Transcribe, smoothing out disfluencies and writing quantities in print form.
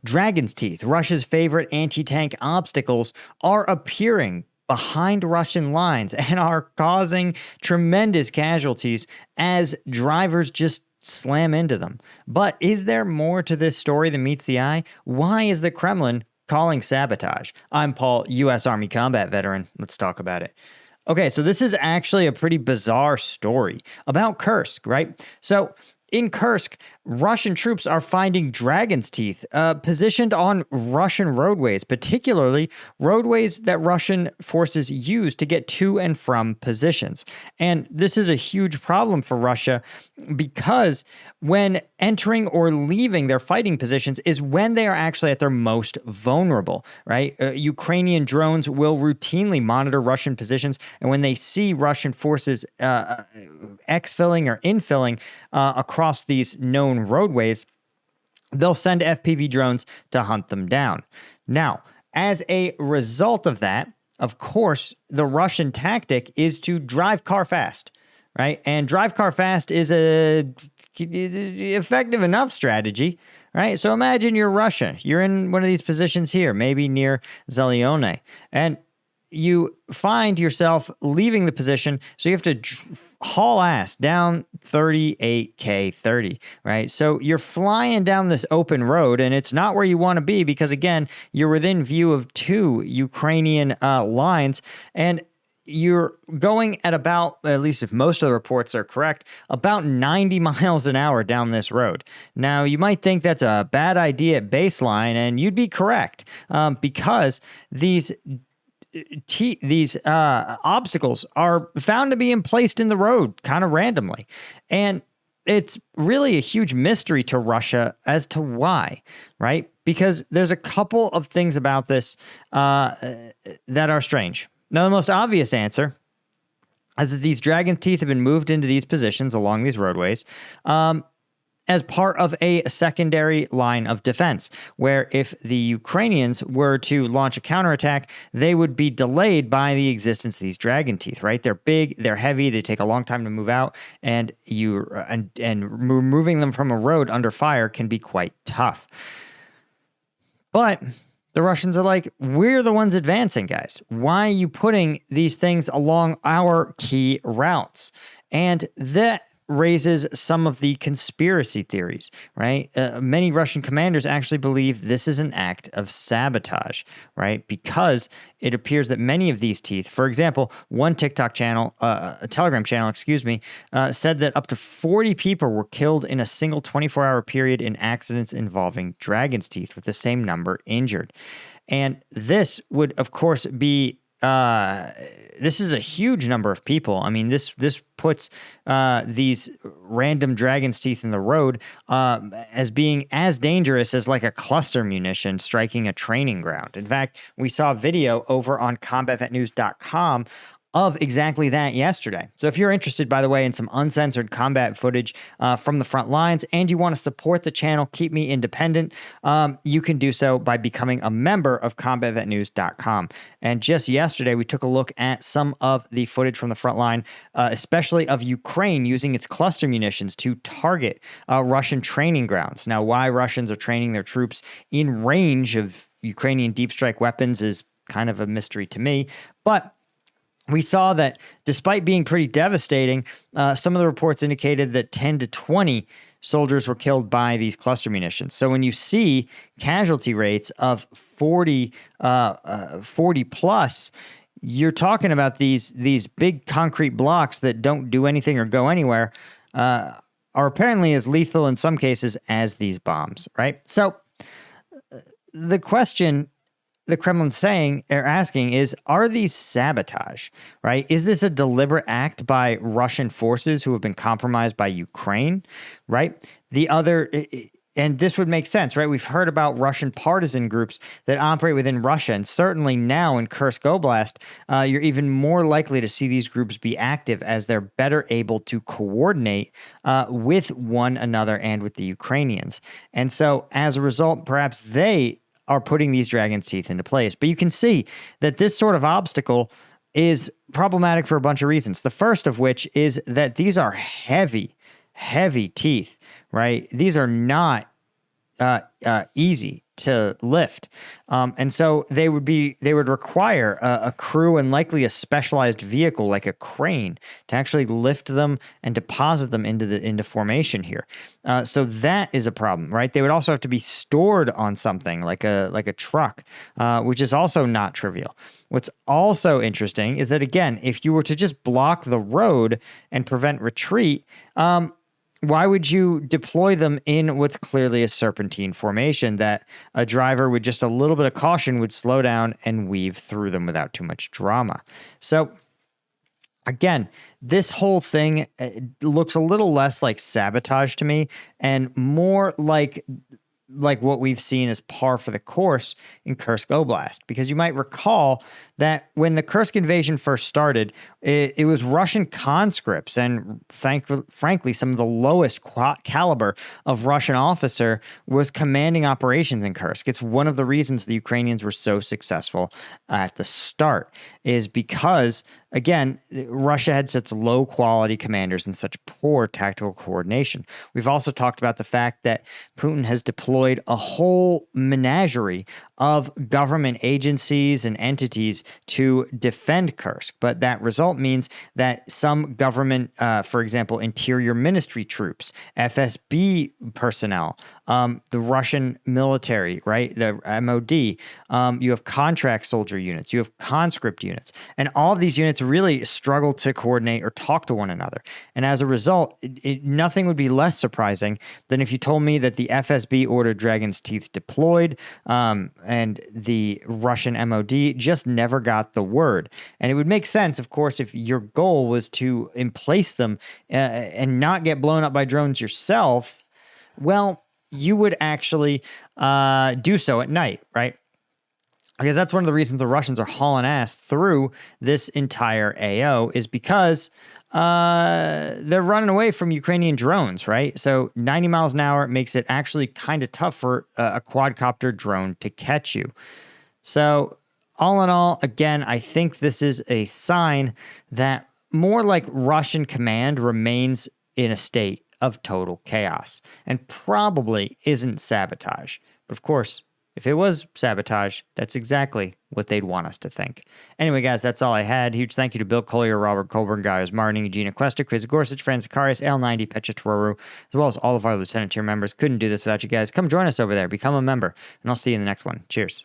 Dragon's teeth, Russia's favorite anti-tank obstacles, are appearing behind Russian lines and are causing tremendous casualties as drivers just slam into them. But is there more to this story than meets the eye? Why is the Kremlin calling sabotage? I'm Paul, U.S. Army combat veteran. Let's talk about it. Okay, so this is actually a pretty bizarre story about Kursk, right? So in Kursk, Russian troops are finding dragon's teeth positioned on Russian roadways, particularly roadways that Russian forces use to get to and from positions. And this is a huge problem for Russia because when entering or leaving their fighting positions is when they are actually at their most vulnerable, right? Ukrainian drones will routinely monitor Russian positions, and when they see Russian forces exfilling or infilling across these known roadways, they'll send FPV drones to hunt them down. Now, as a result of that, of course, the Russian tactic is to drive car fast, right? And drive car fast is a effective enough strategy, right? So imagine you're Russia. You're in one of these positions here, maybe near Zelyony, and you find yourself leaving the position, so you have to haul ass down 38K30, right? So you're flying down this open road, and it's not where you want to be because, again, you're within view of two Ukrainian lines, and you're going at about, at least if most of the reports are correct, about 90 miles an hour down this road. Now, you might think that's a bad idea at baseline, and you'd be correct because these obstacles are found to be placed in the road kind of randomly. And it's really a huge mystery to Russia as to why, right? Because there's a couple of things about this that are strange. Now, the most obvious answer is that these dragon teeth have been moved into these positions along these roadways as part of a secondary line of defense, where if the Ukrainians were to launch a counterattack, they would be delayed by the existence of these dragon teeth, right? They're big, they're heavy, they take a long time to move out, and removing them from a road under fire can be quite tough. But the Russians are like, we're the ones advancing, guys. Why are you putting these things along our key routes? And that raises some of the conspiracy theories, right? Many Russian commanders actually believe this is an act of sabotage, right? Because it appears that many of these teeth, for example, one TikTok channel, a Telegram channel, said that up to 40 people were killed in a single 24-hour period in accidents involving dragon's teeth, with the same number injured. And this would, of course, be this is a huge number of people. I mean, this puts these random dragon's teeth in the road as being as dangerous as like a cluster munition striking a training ground. In fact, we saw a video over on combatvetnews.com of exactly that yesterday. So if you're interested, by the way, in some uncensored combat footage from the front lines and you want to support the channel, keep me independent, you can do so by becoming a member of combatvetnews.com. And just yesterday, we took a look at some of the footage from the front line, especially of Ukraine using its cluster munitions to target Russian training grounds. Now, why Russians are training their troops in range of Ukrainian deep strike weapons is kind of a mystery to me, but we saw that despite being pretty devastating, some of the reports indicated that 10 to 20 soldiers were killed by these cluster munitions. So when you see casualty rates of 40 plus, you're talking about these big concrete blocks that don't do anything or go anywhere, are apparently as lethal in some cases as these bombs, right? So the question the Kremlin's asking is, are these sabotage, right? Is this a deliberate act by Russian forces who have been compromised by Ukraine, right? And this would make sense, right? We've heard about Russian partisan groups that operate within Russia, and certainly now in Kursk Oblast, you're even more likely to see these groups be active as they're better able to coordinate with one another and with the Ukrainians. And so as a result, perhaps they are putting these dragon's teeth into place. But you can see that this sort of obstacle is problematic for a bunch of reasons. The first of which is that these are heavy, heavy teeth, right? These are not easy to lift. And so they would require a crew and likely a specialized vehicle like a crane to actually lift them and deposit them into formation here. So that is a problem, right? They would also have to be stored on something like a truck, which is also not trivial. What's also interesting is that, again, if you were to just block the road and prevent retreat, why would you deploy them in what's clearly a serpentine formation that a driver with just a little bit of caution would slow down and weave through them without too much drama? So again, this whole thing looks a little less like sabotage to me and more like what we've seen as par for the course in Kursk Oblast. Because you might recall that when the Kursk invasion first started, it was Russian conscripts and frankly, some of the lowest caliber of Russian officer was commanding operations in Kursk. It's one of the reasons the Ukrainians were so successful at the start is because, again, Russia had such low quality commanders and such poor tactical coordination. We've also talked about the fact that Putin has deployed a whole menagerie of government agencies and entities to defend Kursk. But that result means that some government, for example, interior ministry troops, FSB personnel, the Russian military, right, the MOD, you have contract soldier units, you have conscript units, and all of these units really struggle to coordinate or talk to one another. And as a result, nothing would be less surprising than if you told me that the FSB ordered Dragon's Teeth deployed, and the Russian MOD just never got the word. And it would make sense, of course, if your goal was to emplace them and not get blown up by drones yourself. Well, you would actually do so at night, right? Because that's one of the reasons the Russians are hauling ass through this entire AO is because they're running away from Ukrainian drones, right? So 90 miles an hour makes it actually kind of tough for a quadcopter drone to catch you. So all in all, again, I think this is a sign that more like Russian command remains in a state of total chaos and probably isn't sabotage. But of course, if it was sabotage, that's exactly what they'd want us to think. Anyway, guys, that's all I had. Huge thank you to Bill Collier, Robert Colburn, Gaius Martin, Gina Cuesta, Chris Gorsuch, Francis Karius, L90, Petra Tororu, as well as all of our Lieutenant tier members. Couldn't do this without you guys. Come join us over there. Become a member, and I'll see you in the next one. Cheers.